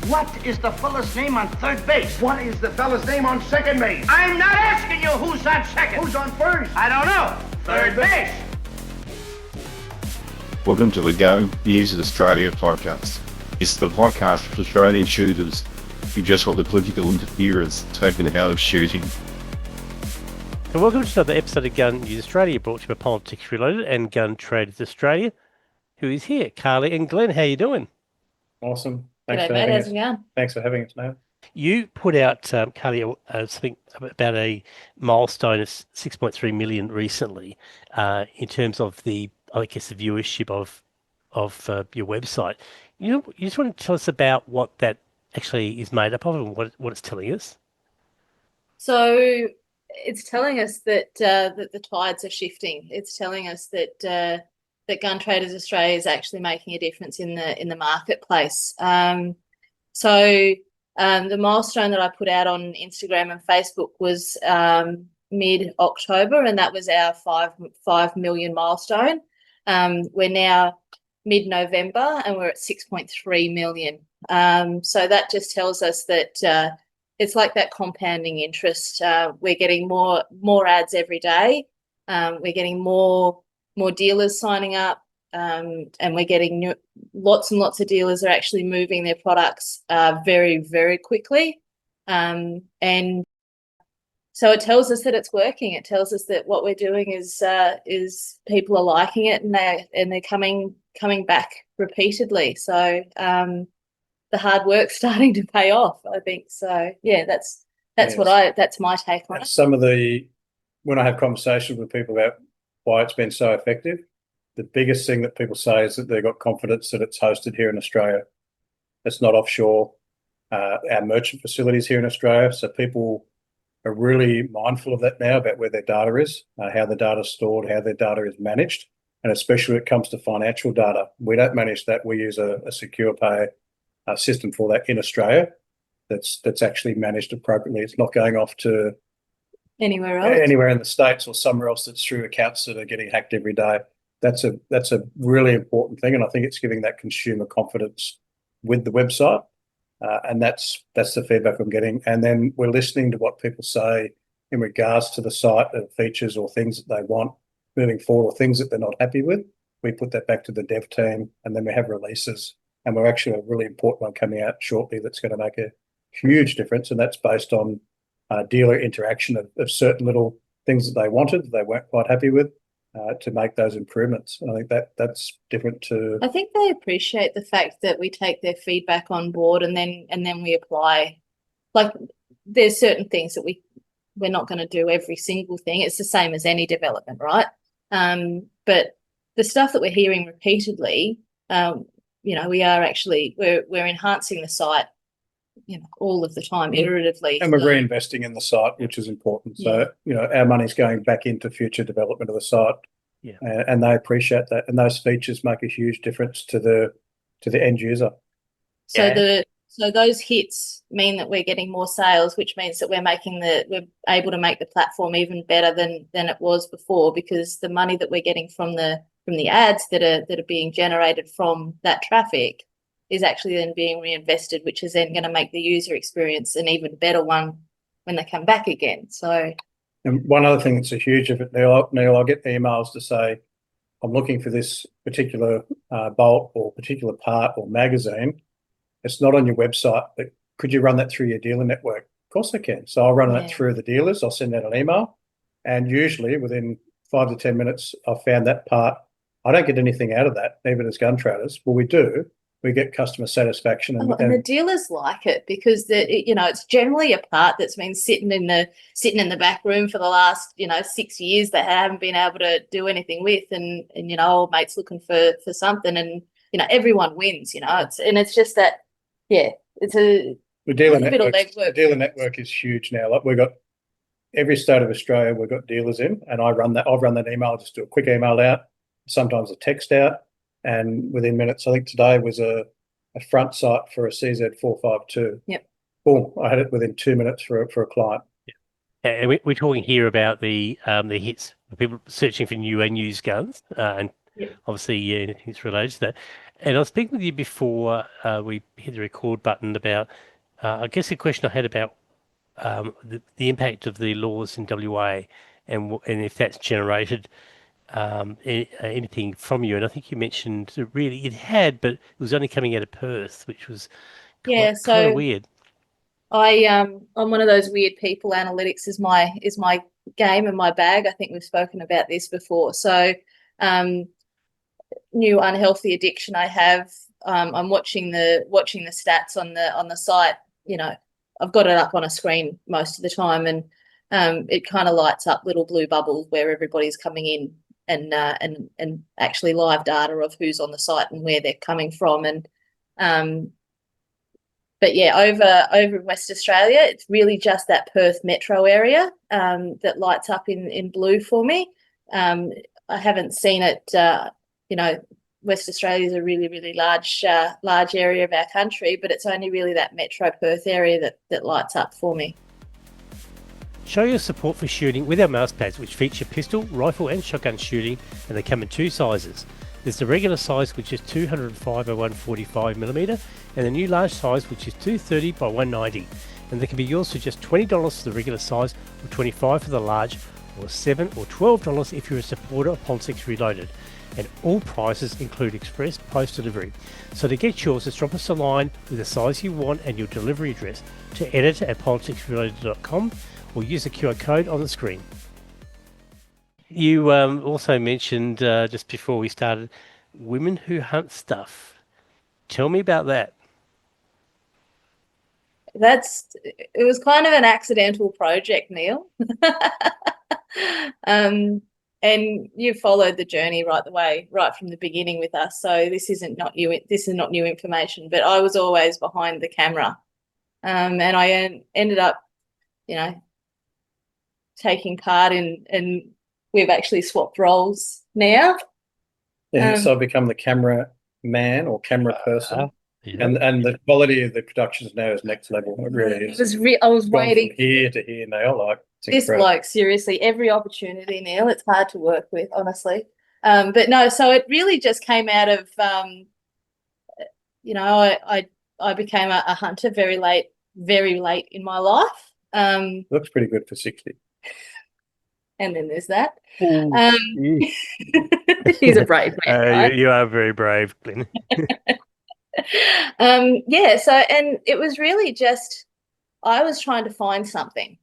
What is the fella's name on third base? What is the fella's name on second base? I'm not asking you who's on second. Who's on first? I don't know. Third base. Welcome to the Go News Australia podcast. It's the podcast for Australian shooters who just want the political interference taken out of shooting. And welcome to another episode of Gun News Australia, brought to you by Politics Reloaded and Gun Traders Australia. Who is here? Carly and Glenn, how you doing? Awesome. G'day, mate. How's it going? Thanks for having us, mate. You put out, Carly, something about a milestone of 6.3 million recently in terms of the viewership of your website. You just want to tell us about what that actually is made up of and what it's telling us? So it's telling us that that the tides are shifting. It's telling us that that Gun Traders Australia is actually making a difference in the marketplace. The milestone that I put out on Instagram and Facebook was mid-October, and that was our 5 million milestone. We're now mid-November and we're at 6.3 million. So that just tells us that it's like that compounding interest. We're getting more ads every day. We're getting more dealers signing up, and we're getting lots and lots of dealers are actually moving their products very, very quickly. And so it tells us that it's working. It tells us that what we're doing is people are liking it, and they're coming back repeatedly. So the hard work's starting to pay off, I think. So yeah, that's my take on it. When I have conversations with people about why it's been so effective, the biggest thing that people say is that they've got confidence that it's hosted here in Australia. It's not offshore. Our merchant facilities here in Australia, so people are really mindful of that now, about where their data is, how the data is stored, how their data is managed, and especially when it comes to financial data. We don't manage that. We use a secure pay system for that in Australia that's actually managed appropriately. It's not going off to anywhere else, anywhere in the States or somewhere else that's through accounts that are getting hacked every day. That's a really important thing, and I think it's giving that consumer confidence with the website, and that's the feedback I'm getting. And then we're listening to what people say in regards to the site and features or things that they want moving forward, or things that they're not happy with. We put that back to the dev team, and then we have releases, and we're actually a really important one coming out shortly that's going to make a huge difference, and that's based on dealer interaction of certain little things that they wanted, they weren't quite happy with, to make those improvements. And I think that's different to. I think they appreciate the fact that we take their feedback on board, and then we apply. Like, there's certain things that we're not going to do every single thing. It's the same as any development, right? But the stuff that we're hearing repeatedly, we are actually we're enhancing the site, all of the time, iteratively. And we're reinvesting in the site, which is important. Yeah. So, our money's going back into future development of the site. Yeah. And they appreciate that. And those features make a huge difference to the end user. So those hits mean that we're getting more sales, which means that we're able to make the platform even better than it was before, because the money that we're getting from the ads that are being generated from that traffic is actually then being reinvested, which is then going to make the user experience an even better one when they come back again. So, and one other thing that's a huge of it, Neil, I get emails to say, I'm looking for this particular bolt or particular part or magazine. It's not on your website, but could you run that through your dealer network? Of course I can. So I'll run that through the dealers. I'll send out an email, and usually within 5 to 10 minutes, I've found that part. I don't get anything out of that, even as gun traders. Well, we do. We get customer satisfaction, and the dealers like it because it's generally a part that's been sitting in the back room for the last 6 years that haven't been able to do anything with, and old mate's looking for something, and everyone wins. It's just that it's a dealer bit of network. The dealer network is huge now. Like, we've got every state of Australia, we've got dealers in, and I'll run that email. Just do a quick email out, sometimes a text out. And within minutes, I think today was a front sight for a CZ452. Yep. Boom! I had it within 2 minutes for a client. Yeah, and we're talking here about the hits, people searching for new and used guns, and obviously anything's related to that. And I was speaking with you before we hit the record button about, I guess the question I had about the impact of the laws in WA and if that's generated anything from you. And I think you mentioned that really it had, but it was only coming out of Perth, which was Yeah, kind of so weird. I'm one of those weird people. Analytics is my game and my bag. I think we've spoken about this before. So new unhealthy addiction I have. I'm watching the stats on the site. I've got it up on a screen most of the time, and it kind of lights up little blue bubbles where everybody's coming in, and actually live data of who's on the site and where they're coming from. And but yeah, over West Australia, it's really just that Perth metro area that lights up in blue for me. I haven't seen it. West Australia is a really, really large area of our country, but it's only really that metro Perth area that lights up for me. Show your support for shooting with our mouse pads, which feature pistol, rifle and shotgun shooting, and they come in two sizes. There's the regular size, which is 205 by 145mm, and the new large size, which is 230 by 190. And they can be yours for just $20 for the regular size, or $25 for the large, or $7 or $12 if you're a supporter of Politics Reloaded. And all prices include express post delivery. So to get yours, just drop us a line with the size you want and your delivery address to editor@politicsreloaded.com, or use the QR code on the screen. You also mentioned just before we started, women who hunt stuff. Tell me about that. It was kind of an accidental project, Neil. And you've followed the journey right from the beginning with us. So this is not new information, but I was always behind the camera. And I ended up, taking part in we've actually swapped roles now. Yeah, so I've become the camera man or camera person. Yeah. And the quality of the productions now is next level. It really is. I was waiting from here to here, Neil. this bloke, seriously, every opportunity, Neil. It's hard to work with, honestly. But no, so it really just came out of, I became a hunter very late in my life. Looks pretty good for 60. And then there's that. Yeah. He's a brave man. Right? You are very brave, Glenn. So, and it was really just, I was trying to find something,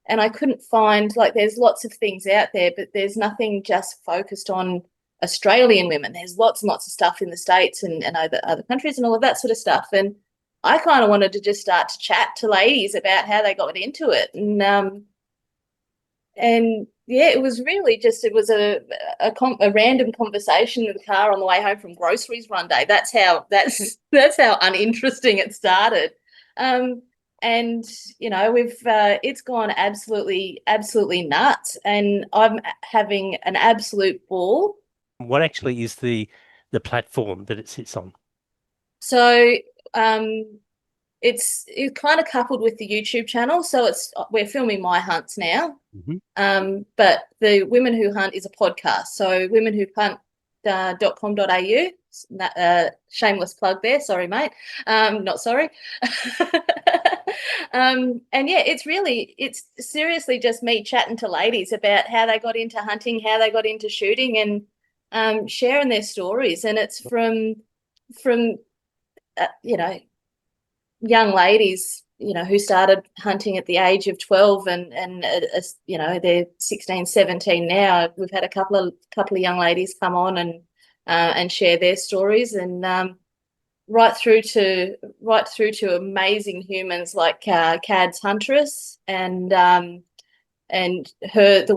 and I couldn't find, there's lots of things out there, but there's nothing just focused on Australian women. There's lots and lots of stuff in the States and other countries and all of that sort of stuff. And I kind of wanted to just start to chat to ladies about how they got into it. And yeah, it was really just, it was a random conversation in the car on the way home from groceries one day. That's how uninteresting it started. And it's gone absolutely nuts, and I'm having an absolute ball. What actually is the platform that it sits on? So it's kind of coupled with the YouTube channel. So we're filming my hunts now. Mm-hmm. But the Women Who Hunt is a podcast. So womenwhohunt.com.au. Shameless plug there. Sorry, mate. Not sorry. And yeah, it's seriously just me chatting to ladies about how they got into hunting, how they got into shooting, and sharing their stories. And it's from young ladies, who started hunting at the age of 12 and they're 16, 17 now. We've had a couple of young ladies come on and share their stories, and right through to amazing humans like Cad's Huntress and the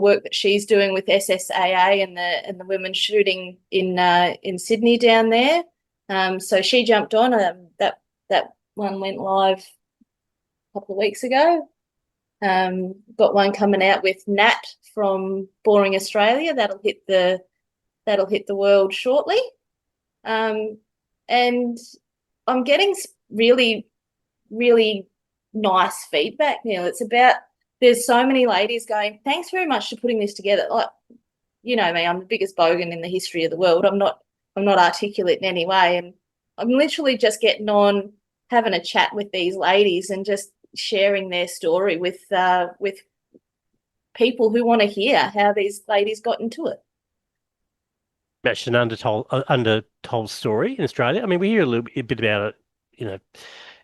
work that she's doing with SSAA and the women shooting in Sydney down there. So she jumped on. That one went live a couple of weeks ago. Got one coming out with Nat from Boring Australia. That'll hit the world shortly. And I'm getting really, really nice feedback now. There's so many ladies going, thanks very much for putting this together. you know me, I'm the biggest bogan in the history of the world. I'm not articulate in any way, and I'm literally just getting on, having a chat with these ladies and just sharing their story with people who want to hear how these ladies got into it. Much an undertold story in Australia. I mean, we hear a bit about it, you know,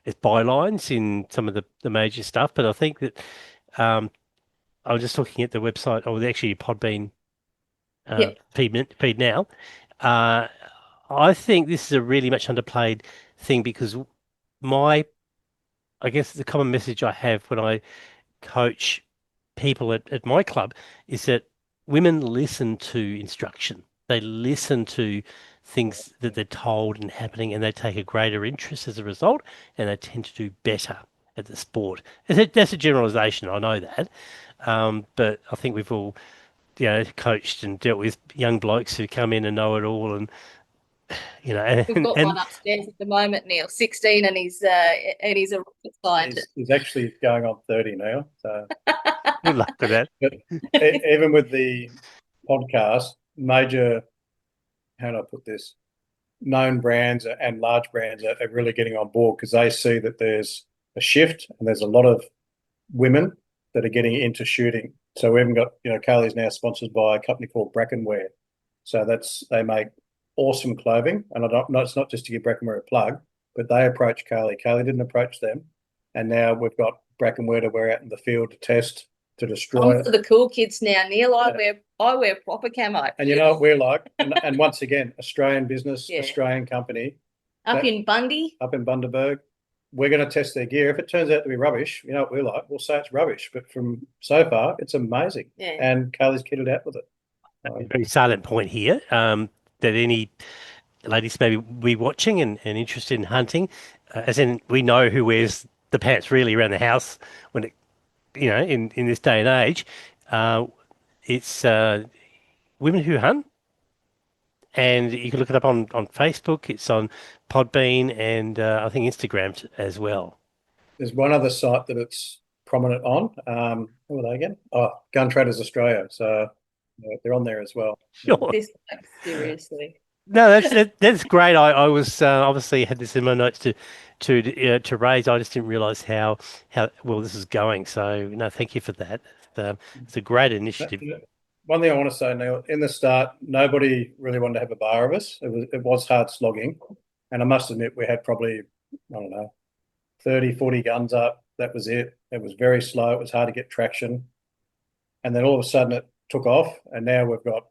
as bylines in some of the major stuff, but I think that I was just looking at the website, or actually Podbean feed now. I think this is a really much underplayed thing because I guess the common message I have when I coach people at my club is that women listen to instruction. They listen to things that they're told and happening, and they take a greater interest as a result, and they tend to do better at the sport. That's a generalisation, I know that, but I think we've all, coached and dealt with young blokes who come in and know it all, and We've got one upstairs at the moment, Neil, 16, and he's a rocket scientist. He's actually going on 30 now. So good luck with that. But even with the podcast, major, how do I put this? Known brands and large brands are really getting on board because they see that there's a shift and there's a lot of women that are getting into shooting. So we even got, Carly's now sponsored by a company called Brackenwear. So they make awesome clothing, and it's not just to give Brackenwear a plug, but they approached Carly. Carly didn't approach them, and now we've got Brackenwear to wear out in the field to test, to destroy. I'm for the cool kids now, Neil. I wear proper camo. And you know what we're like, and once again, Australian business, Australian company, in Bundy, up in Bundaberg. We're going to test their gear. If it turns out to be rubbish, you know what we're like. We'll say it's rubbish, but from so far, it's amazing. Yeah. And Carly's kitted out with it. A very salient point here. That any ladies may be watching and interested in hunting, as in we know who wears the pants really around the house when it, in this day and age, it's women who hunt, and you can look it up on Facebook. It's on Podbean and I think Instagram as well. There's one other site that it's prominent on. Who are they again? Oh, Gun Traders Australia. So they're on there as well. Sure. This seriously. No, that's great. I was obviously had this in my notes to raise. I just didn't realise how well this is going. So no, thank you for that. It's a great initiative. One thing I want to say, Neil, in the start, nobody really wanted to have a bar of us. It was hard slogging, and I must admit we had probably 30, 40 guns up. That was it. It was very slow. It was hard to get traction, and then all of a sudden it took off, and now we've got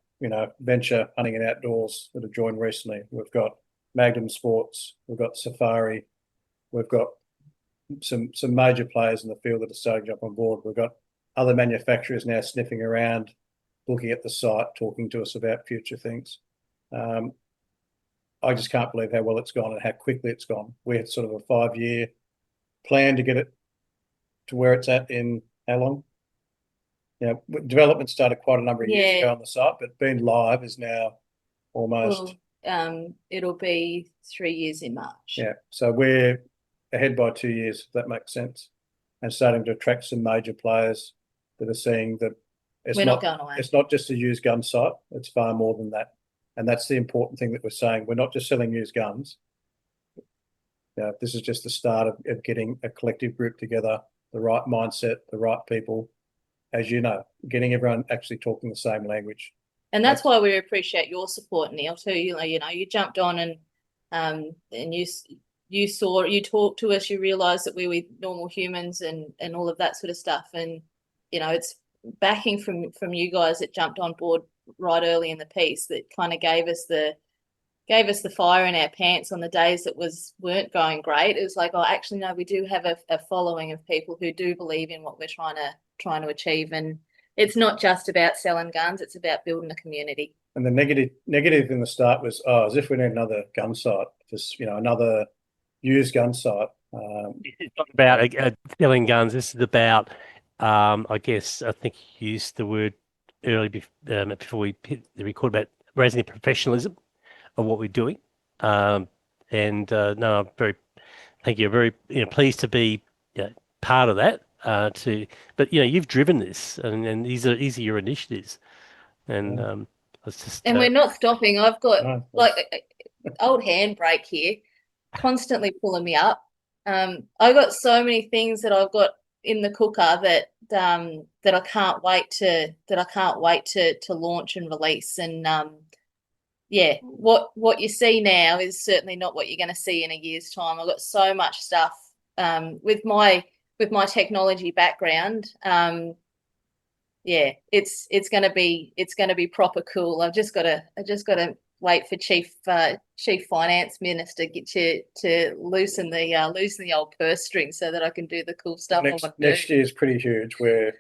Venture Hunting and Outdoors that have joined recently. We've got Magnum Sports, we've got Safari, we've got some major players in the field that are starting to jump on board. We've got other manufacturers now sniffing around, looking at the site, talking to us about future things. I just can't believe how well it's gone and how quickly it's gone. We had sort of a 5-year plan to get it to where it's at in how long? Development started quite a number of years ago on the site, but being live is now almost. It'll be 3 years in March. Yeah, so we're ahead by 2 years, if that makes sense, and starting to attract some major players that are seeing that we're not going away. It's not just a used gun site; it's far more than that, and that's the important thing that we're saying. We're not just selling used guns. This is just the start of getting a collective group together, the right mindset, the right people. As you know, getting everyone actually talking the same language. And that's why we appreciate your support, Neil, too. You jumped on and you talked to us, you realised that we were normal humans and all of that sort of stuff. And, it's backing from you guys that jumped on board right early in the piece that kind of gave us the fire in our pants on the days that weren't going great. It was like, actually, no, we do have a following of people who do believe in what we're trying to achieve, and it's not just about selling guns, it's about building a community. And the negative in the start was as if we need another gun site, just another used gun site. It's not about selling guns. This is about I think you used the word early before we hit the record about raising the professionalism of what we're doing, no, I'm thank you, very pleased to be part of that. But you've driven this, and these are your initiatives, and It's just And we're not stopping. I've got No, like old handbrake here, constantly pulling me up. I got so many things that I've got in the cooker that that I can't wait to launch and release. And yeah, what you see now is certainly not what you're going to see in a year's time. I've got so much stuff with my technology background. Yeah, it's going to be proper cool. I just got to wait for chief finance minister to loosen the old purse string so that I can do the cool stuff I want to do. Next year is pretty huge. We're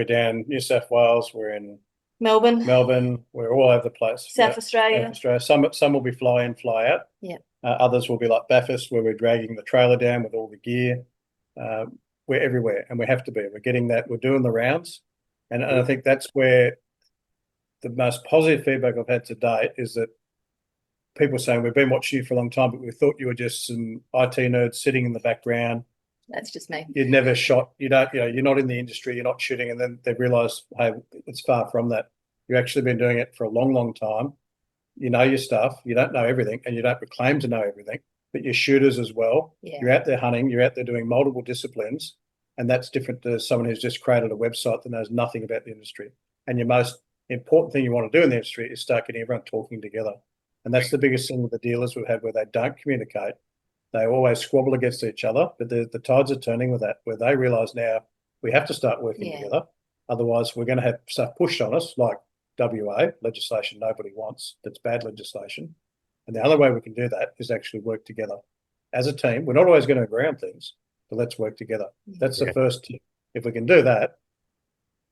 down New South Wales. We're in Melbourne. We're all over the place. South Australia. Some will be fly in, fly out. Yeah. Others will be like Bathurst, where we're dragging the trailer down with all the gear. We're everywhere, and we have to be. We're getting that. We're doing the rounds, and I think that's where the most positive feedback I've had to date is that people are saying, we've been watching you for a long time, but we thought you were just some IT nerds sitting in the background. That's just me. You'd never shot. You're not in the industry. You're not shooting, and then they realise, hey, it's far from that. You've actually been doing it for a long, long time. You know your stuff. You don't know everything, and you don't claim to know everything. But you're shooters as well. Yeah. You're out there hunting. You're out there doing multiple disciplines, and that's different to someone who's just created a website that knows nothing about the industry. And your most important thing you want to do in the industry is start getting everyone talking together. And that's the biggest thing with the dealers we've had, where they don't communicate. They always squabble against each other, but the tides are turning with that, where they realise now we have to start working together. Otherwise, we're going to have stuff pushed on us, like WA legislation nobody wants. That's bad legislation. And the only way we can do that is actually work together as a team. We're not always going to agree on things, but let's work together. That's the first tip. If we can do that,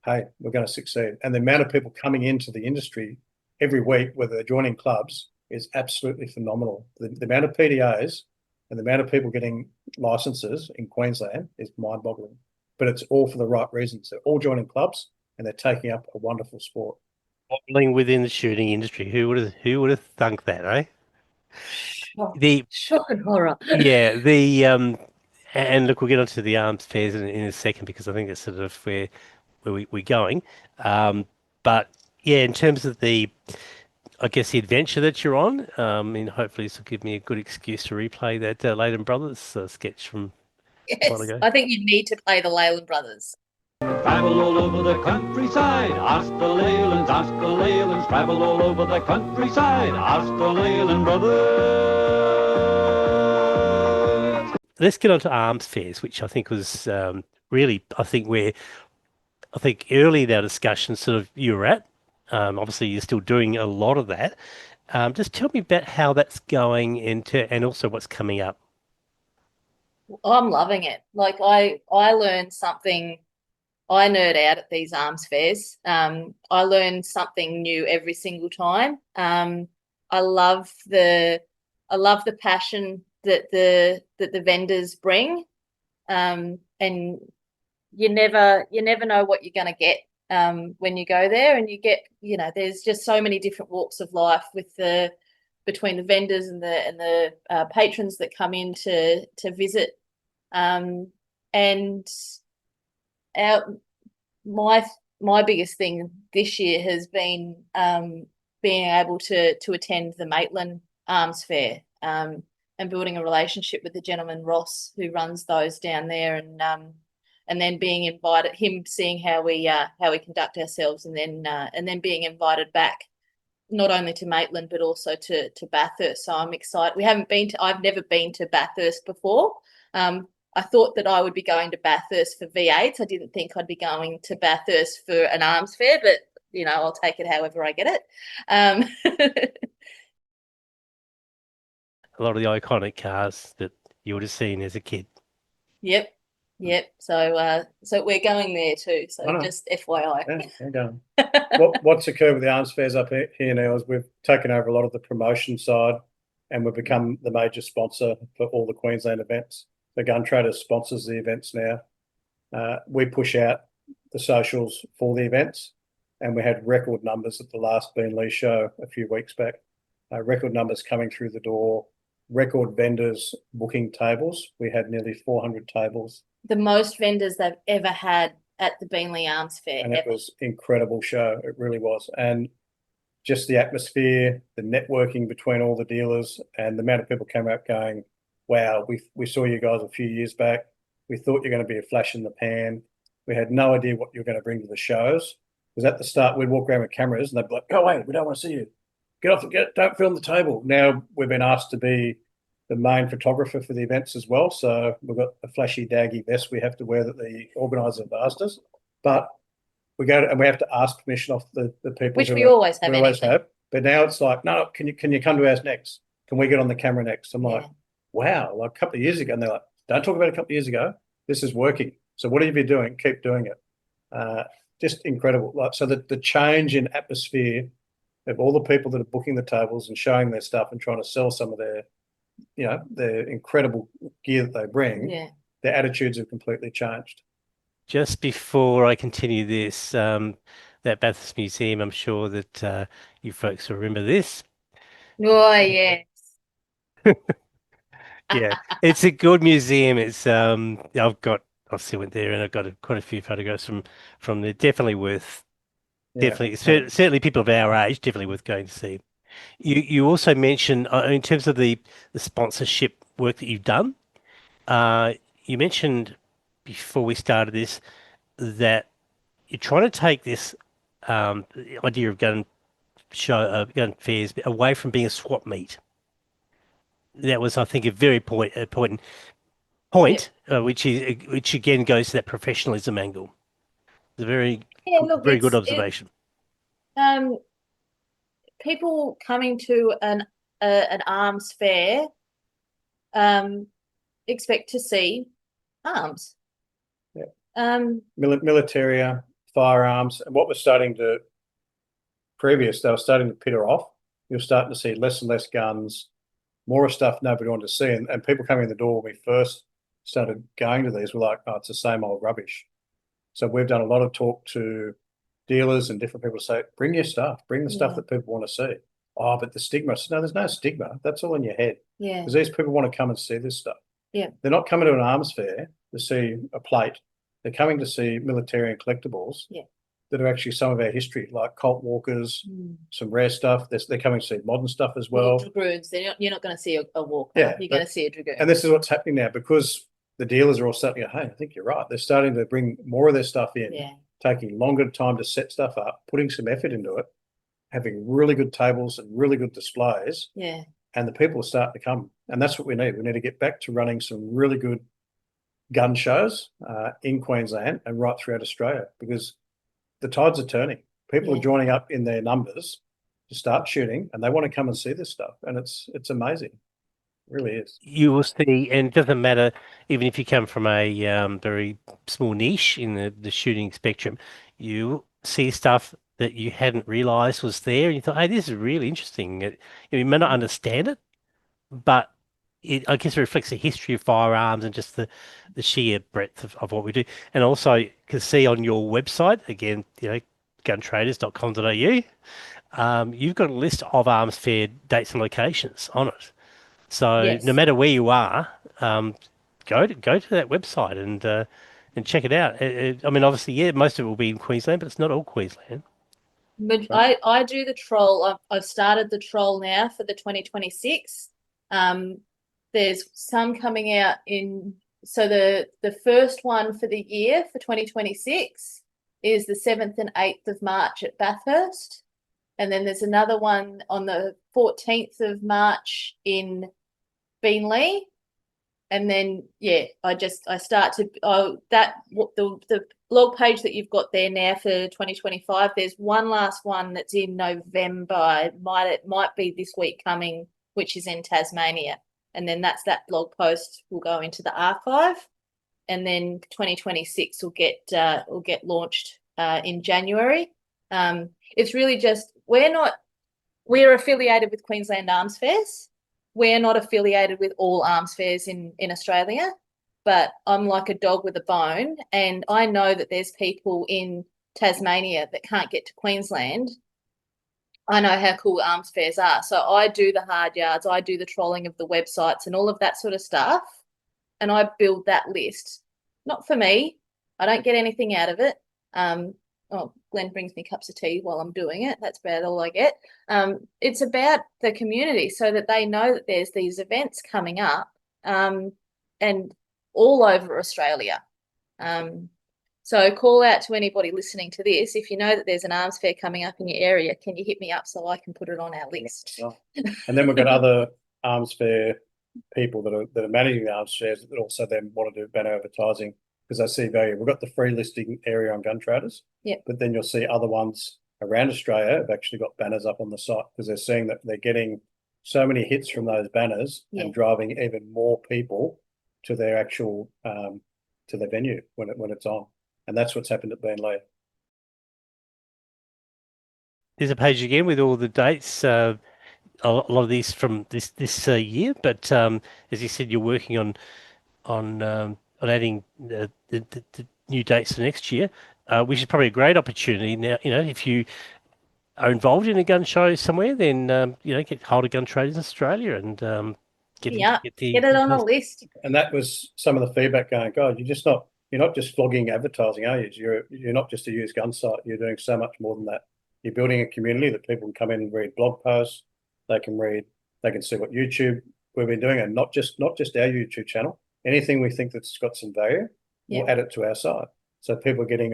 hey, we're going to succeed. And the amount of people coming into the industry every week, whether they're joining clubs, is absolutely phenomenal. The amount of PDAs and the amount of people getting licenses in Queensland is mind-boggling. But it's all for the right reasons. They're all joining clubs and they're taking up a wonderful sport. Modeling within the shooting industry. Who would have thunk that, eh? Shock and horror. Yeah, and look, we'll get onto the arms fairs in a second, because I think that's sort of where we're going. But yeah, in terms of I guess the adventure that you're on, and hopefully this will give me a good excuse to replay that Leyland Brothers sketch from a while Yes, ago. I think you need to play the Leyland Brothers. Travel all over the countryside, ask the Leylands, travel all over the countryside, ask the Leyland Brothers. Let's get on to arms fairs, which I think was really, I think early in our discussion, sort of you were at. Obviously, you're still doing a lot of that. Just tell me about how that's going and also what's coming up. I'm loving it. Like I learned something. I nerd out at these arms fairs. I learn something new every single time. I love the passion that the vendors bring, and you never know what you're going to get when you go there, and you get, there's just so many different walks of life between the vendors and the patrons that come in to visit, and my biggest thing this year has been being able to attend the Maitland Arms Fair, and building a relationship with the gentleman Ross who runs those down there, and then being invited, him seeing how we conduct ourselves, and then being invited back not only to Maitland but also to Bathurst. So I'm excited. I've never been to Bathurst before. I thought that I would be going to Bathurst for V8s. I didn't think I'd be going to Bathurst for an arms fair, but I'll take it however I get it. A lot of the iconic cars that you would have seen as a kid. Yep. So we're going there too. So just FYI. Yeah, we're going. What's occurred with the arms fairs up here now is we've taken over a lot of the promotion side, and we've become the major sponsor for all the Queensland events. The Gun Traders sponsors the events now. We push out the socials for the events, and we had record numbers at the last Beanley show a few weeks back. Record numbers coming through the door, record vendors booking tables. We had nearly 400 tables. The most vendors they've ever had at the Beanley Arms Fair. And it was incredible show. It really was. And just the atmosphere, the networking between all the dealers, and the amount of people came out going, wow, we saw you guys a few years back. We thought you're going to be a flash in the pan. We had no idea what you're going to bring to the shows. Because at the start, we'd walk around with cameras and they'd be like, go away, we don't want to see you. Get off, don't film the table. Now we've been asked to be the main photographer for the events as well. So we've got a flashy daggy vest we have to wear that the organiser have asked us. But we go to, and we have to ask permission off the people. Which we always have. We always have. But now it's like, no, can you come to ours next? Can we get on the camera next? I'm like, wow, like a couple of years ago. And they're like, don't talk about a couple of years ago. This is working. So what have you been doing? Keep doing it. Just incredible. Like, so that the change in atmosphere of all the people that are booking the tables and showing their stuff and trying to sell some of their, their incredible gear that they bring, their attitudes have completely changed. Just before I continue this, that Bathurst Museum, I'm sure that you folks will remember this. Oh, yes. Yeah, it's a good museum. It's obviously went there and I've got quite a few photographs from there. Definitely worth, certainly people of our age, definitely worth going to see. You also mentioned in terms of the sponsorship work that you've done. You mentioned before we started this that you're trying to take this idea of gun fairs away from being a swap meet. That was, I think, a very important point, which again goes to that professionalism angle. It's a very good observation. People coming to an arms fair expect to see arms. Militaria, firearms, and what was starting to they were starting to peter off. You're starting to see less and less guns, more stuff nobody wanted to see, and people coming in the door when we first started going to these were like, oh, it's the same old rubbish. So we've done a lot of talk to dealers and different people to say, bring your stuff, bring the stuff that people want to see. Oh, but the stigma. No, there's no stigma. That's all in your head. Yeah. Because these people want to come and see this stuff. Yeah. They're not coming to an arms fair to see a plate. They're coming to see military and collectibles that are actually some of our history, like Colt Walkers, some rare stuff. They're coming to see modern stuff as well. Dragoons. You're not going to see a Walker. Yeah, you're going to see a Dragoon. And this is what's happening now because the dealers are all starting to go, hey, I think you're right. They're starting to bring more of their stuff in, taking longer time to set stuff up, putting some effort into it, having really good tables and really good displays. Yeah. And the people are starting to come. And that's what we need. We need to get back to running some really good gun shows in Queensland and right throughout Australia because the tides are turning. People are joining up in their numbers to start shooting and they want to come and see this stuff. And it's amazing. It really is. You will see, and it doesn't matter, even if you come from a very small niche in the shooting spectrum, you see stuff that you hadn't realised was there, and you thought, hey, this is really interesting. You may not understand it, but I guess it reflects the history of firearms and just the sheer breadth of what we do. And also, you can see on your website, again, guntraders.com.au, you've got a list of arms fair dates and locations on it. So no matter where you are, go to that website and check it out. I mean, obviously, most of it will be in Queensland, but it's not all Queensland. But I do the troll. I've started the troll now for the 2026. There's some coming out so the first one for the year for 2026 is the 7th and 8th of March at Bathurst. And then there's another one on the 14th of March in Beenleigh. And then, I start to, the blog page that you've got there now for 2025, there's one last one that's in November. It might be this week coming, which is in Tasmania. And then that blog post will go into the archive. And then 2026 will get launched in January. It's really just, we're affiliated with Queensland Arms Fairs. We're not affiliated with all arms fairs in Australia, but I'm like a dog with a bone. And I know that there's people in Tasmania that can't get to Queensland. I know how cool arms fairs are. So I do the hard yards. I do the trolling of the websites and all of that sort of stuff. And I build that list. Not for me. I don't get anything out of it. oh, Glenn brings me cups of tea while I'm doing it. That's about all I get. It's about the community so that they know that there's these events coming up and all over Australia. So call out to anybody listening to this. If you know that there's an arms fair coming up in your area, can you hit me up so I can put it on our list? And then we've got other arms fair people that are managing the arms fairs that also then want to do banner advertising because they see value. We've got the free listing area on Gun Traders, but then you'll see other ones around Australia have actually got banners up on the site because they're seeing that they're getting so many hits from those banners and driving even more people to their actual to their venue when it's on. And that's what's happened at Beenleigh. There's a page again with all the dates. A lot of these from this year, but as you said, you're working on adding the new dates for next year, which is probably a great opportunity. Now, if you are involved in a gun show somewhere, then get hold of Gun Traders in Australia and get it on a list. And that was some of the feedback going, God, you're not just flogging advertising, are you? You're not just a used gun site. You're doing so much more than that. You're building a community that people can come in and read blog posts. They can see what YouTube we've been doing, and not just our YouTube channel. Anything we think that's got some value, we'll add it to our site. So people are getting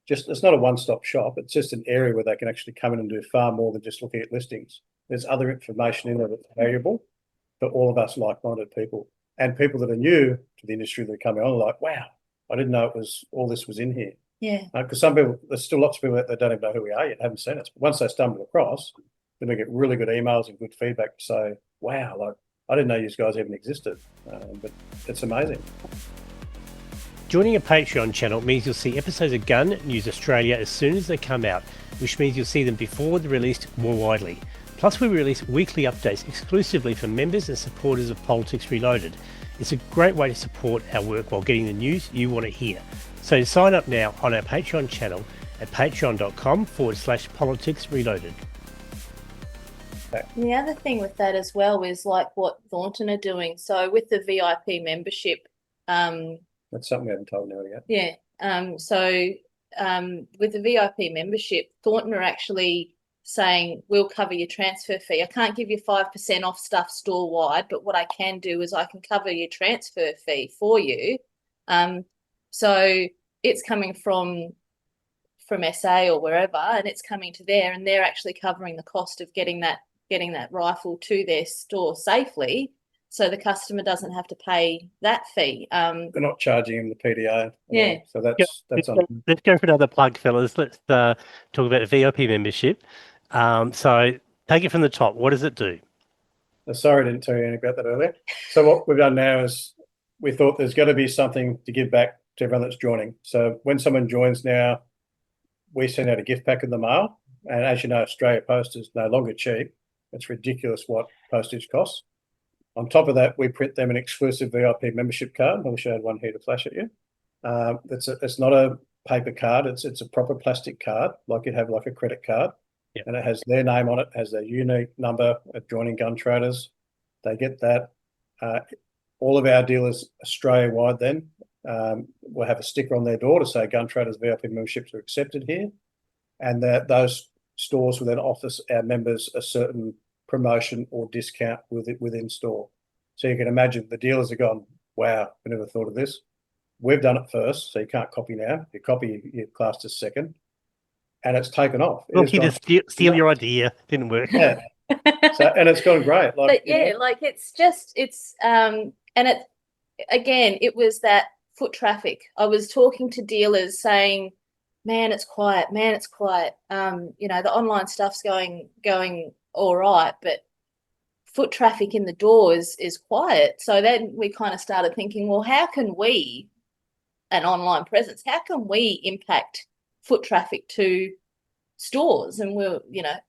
it's not a one-stop shop. It's just an area where they can actually come in and do far more than just looking at listings. There's other information in there that's valuable for all of us like-minded people. And people that are new to the industry that are coming on are like, wow, I didn't know all this was in here. Yeah. Because some people, there's still lots of people that don't even know who we are yet, haven't seen us. But once they stumble across, then we get really good emails and good feedback to say, wow, I didn't know you guys even existed. But it's amazing. Joining a Patreon channel means you'll see episodes of Gun News Australia as soon as they come out, which means you'll see them before they're released more widely. Plus, we release weekly updates exclusively for members and supporters of Politics Reloaded. It's a great way to support our work while getting the news you want to hear. So sign up now on our Patreon channel at patreon.com/Politics Reloaded. The other thing with that as well is like what Thornton are doing. So with the VIP membership, that's something we haven't told now yet. Yeah. With the VIP membership, Thornton are actually saying we'll cover your transfer fee. I can't give you 5% off stuff store wide, but what I can do is I can cover your transfer fee for you. So it's coming from SA or wherever, and it's coming to there, and they're actually covering the cost of getting that rifle to their store safely, so the customer doesn't have to pay that fee. They're not charging him the PDA. Yeah. So that's on. Let's go for another plug, fellas. Let's talk about VIP membership. So take it from the top. What does it do? Sorry, I didn't tell you anything about that earlier. So what we've done now is we thought there's got to be something to give back to everyone that's joining. So when someone joins now, we send out a gift pack in the mail. And as you know, Australia Post is no longer cheap. It's ridiculous what postage costs. On top of that, we print them an exclusive VIP membership card. I wish I had one here to flash at you. It's not a paper card. It's a proper plastic card, like you'd have like a credit card. Yep. And it has their name on it, has their unique number of joining Gun Traders. They get that. All of our dealers Australia-wide then will have a sticker on their door to say Gun Traders VIP memberships are accepted here. And those stores will then offer our members a certain promotion or discount within store. So you can imagine the dealers have gone, wow, we never thought of this. We've done it first, so you can't copy now. You copy, you're classed as second. And it's taken off. Look, you just steal your idea. Didn't work. Yeah. And it's gone great. It was that foot traffic. I was talking to dealers saying, man, it's quiet. The online stuff's going all right, but foot traffic in the door is quiet. So then we kind of started thinking, well, how can we, an online presence, how can we impact foot traffic to stores? And that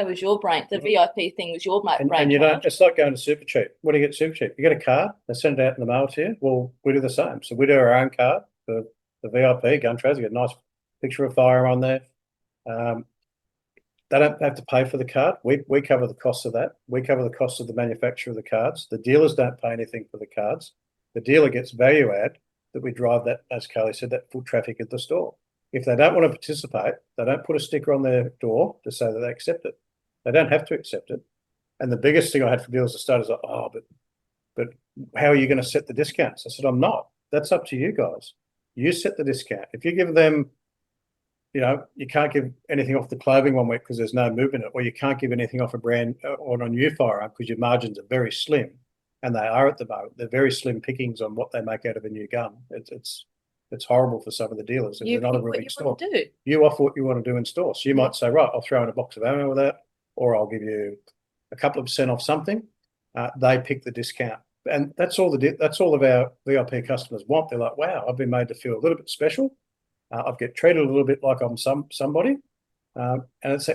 was your brain. The VIP thing was your brain. And it's like going to Supercheap. What do you get Supercheap? You get a card, they send it out in the mail to you. Well, we do the same. So we do our own card for the VIP Gun Traders. You get a nice picture of firearm on there. They don't have to pay for the card. We cover the costs of that. We cover the cost of the manufacture of the cards. The dealers don't pay anything for the cards. The dealer gets value add that we drive that, as Carly said, that foot traffic at the store. If they don't want to participate, they don't put a sticker on their door to say that they accept it. They don't have to accept it. And the biggest thing I had for dealers to start is like, oh, but how are you going to set the discounts? I said, I'm not. That's up to you guys. You set the discount. If you give them, you can't give anything off the clothing one week because there's no movement in it, or you can't give anything off a brand or a new firearm because your margins are very slim, and they are at the moment. They're very slim pickings on what they make out of a new gun. It's horrible for some of the dealers. You They're not a pick real what big you store. want to do. You offer what you want to do in store. So you might say, right, I'll throw in a box of ammo with that, or I'll give you a couple of % off something. They pick the discount, and that's all of our VIP customers want. They're like, wow, I've been made to feel a little bit special. I get treated a little bit like I'm somebody, and it's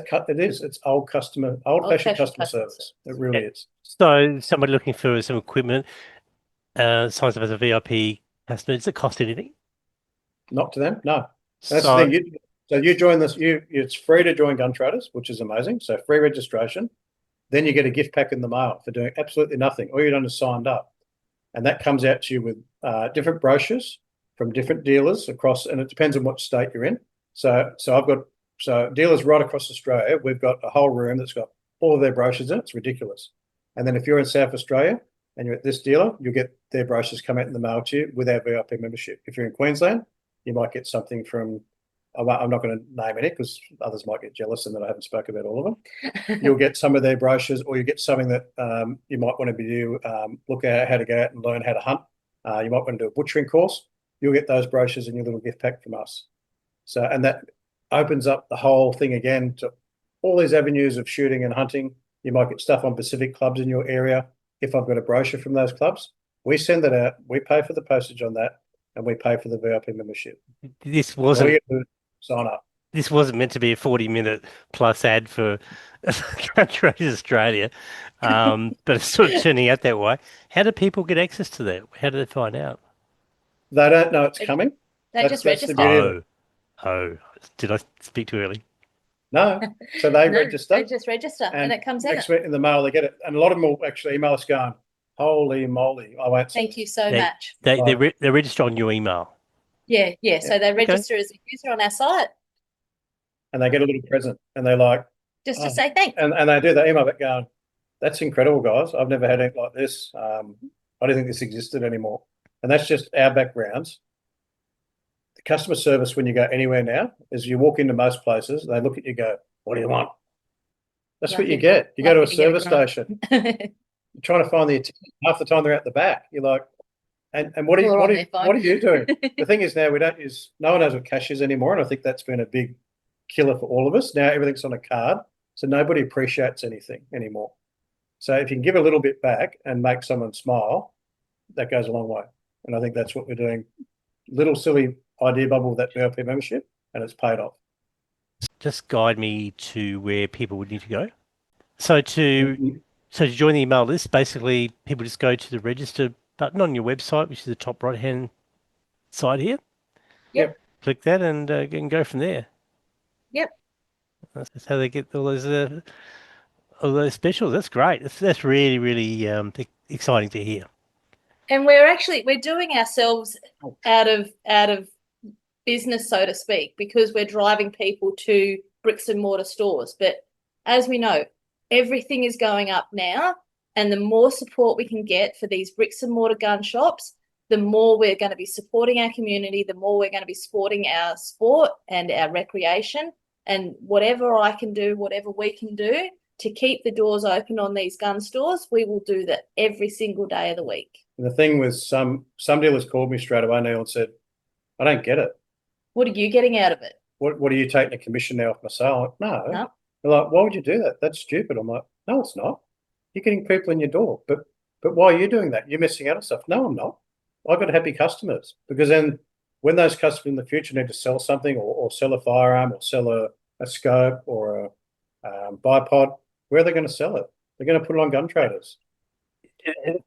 old-fashioned customer service. It really is. So somebody looking for some equipment, signs up as a VIP customer, does it cost anything? Not to them, no. That's So, the thing. So you join this. It's free to join Gun Traders, which is amazing. So free registration. Then you get a gift pack in the mail for doing absolutely nothing. All you've done is signed up, and that comes out to you with different brochures from different dealers across, and it depends on what state you're in. So I've got dealers right across Australia. We've got a whole room that's got all of their brochures in it. It's ridiculous. And then if you're in South Australia and you're at this dealer, you'll get their brochures come out in the mail to you with our VIP membership. If you're in Queensland, you might get something from, I'm not going to name any because others might get jealous and that I haven't spoken about all of them. You'll get some of their brochures, or you get something that you might want to do, look at how to go out and learn how to hunt. You might want to do a butchering course. You'll get those brochures in your little gift pack from us. So, and that opens up the whole thing again to all these avenues of shooting and hunting. You might get stuff on Pacific clubs in your area. If I've got a brochure from those clubs, we send that out. We pay for the postage on that, and we pay for the VIP membership. this All wasn't you get to do is sign up. this wasn't meant to be a 40-minute plus ad for Countries Australia, but it's sort of turning out that way. How do people get access to that? How do they find out? They don't know it's coming. They just That's the register. beauty of it. Oh, did I speak too early? No, so they No, register. They just register and it comes out. next week in the mail they get it, and a lot of them will actually email us going, "Holy moly!" I won't. Thank you so They- much. They register on your email. Yeah. So they register as a user on our site And they get a little present, and they're like, just to Oh. say thanks. and they do the email back going, "That's incredible, guys. I've never had anything like this. I didn't think this existed anymore." And that's just our backgrounds. The customer service when you go anywhere now is you walk into most places, they look at you and go, "What do you want?" That's what you get. You go to a service station, you're trying to find the attendant. Half the time they're at the back. You're like, and what Or on are their phone. what are you doing? The thing is now no one knows what cash is anymore, and I think that's been a big killer for all of us. Now everything's on a card, so nobody appreciates anything anymore. So if you can give a little bit back and make someone smile, that goes a long way. And I think that's what we're doing. Little silly idea bubble with that VIP membership, and it's paid off. Just guide me to where people would need to go. So to join the email list, basically people just go to the register button on your website, which is the top right-hand side here. Yep. Click that and can go from there. Yep. That's how they get all those specials. That's great. That's really, really exciting to hear. And we're doing ourselves out of business, so to speak, because we're driving people to bricks and mortar stores. But as we know, everything is going up now, and the more support we can get for these bricks and mortar gun shops, the more we're going to be supporting our community, the more we're going to be supporting our sport and our recreation. And whatever I can do, whatever we can do to keep the doors open on these gun stores, we will do that every single day of the week. And the thing was, some dealers called me straight away, Neil, and said, "I don't get it. What are you getting out of it? What are you taking a commission now off my sale?" I'm like, no. No. They're like, "Why would you do that? That's stupid." I'm like, "No, it's not. You're getting people in your door. But why are you doing that? You're missing out on stuff." "No, I'm not. I've got happy customers." Because then when those customers in the future need to sell something or sell a firearm or sell a scope or a bipod, where are they going to sell it? They're going to put it on Gun Traders.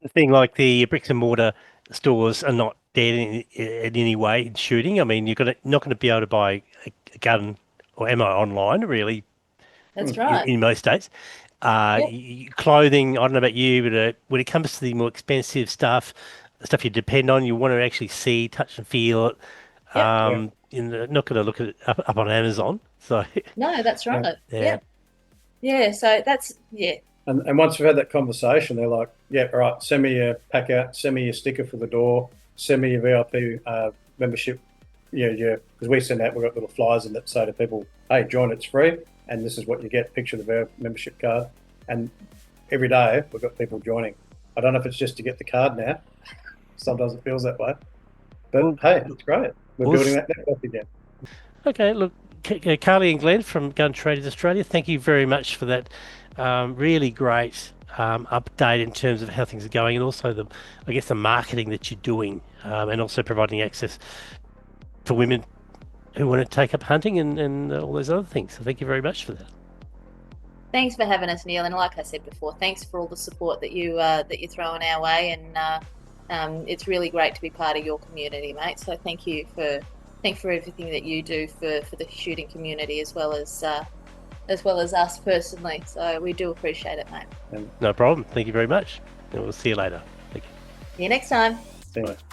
The thing, like the bricks and mortar stores are not dead in any way in shooting. I mean, you're not going to be able to buy a gun or ammo online, really. That's right. In most states. Clothing, I don't know about you, but when it comes to the more expensive stuff you depend on, you want to actually see, touch and feel it. Yep. not going to look at it up on Amazon. So No, that's right. Yeah. Yeah. Yeah. So that's, yeah. And once we've had that conversation, they're like, yeah, all right, send me your pack out, send me your sticker for the door, send me your VIP membership. Yeah, because we send out, we've got little flyers in that say to people, hey, join, it's free, and this is what you get, picture of our membership card. And every day we've got people joining. I don't know if it's just to get the card now. Sometimes it feels that way. But hey, it's great. We're building that network again. Okay, look, Carly and Glenn from Gun Traders Australia, thank you very much for that really great update in terms of how things are going, and also the marketing that you're doing, and also providing access for women who want to take up hunting and all those other things. So thank you very much for that. Thanks for having us, Neil. And like I said before, thanks for all the support that you're throwing our way. And it's really great to be part of your community, mate. So thank you for everything that you do for the shooting community as well as us personally. So we do appreciate it, mate. No problem. Thank you very much. And we'll see you later. Thank you. See you next time. Thanks.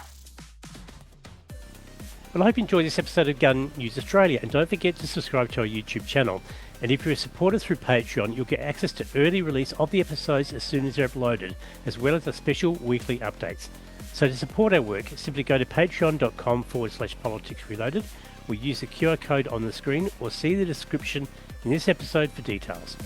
Well, I hope you enjoyed this episode of Gun News Australia, and don't forget to subscribe to our YouTube channel. And if you're a supporter through Patreon, you'll get access to early release of the episodes as soon as they're uploaded, as well as the special weekly updates. So to support our work, simply go to patreon.com/politics reloaded, or use the QR code on the screen, or see the description in this episode for details.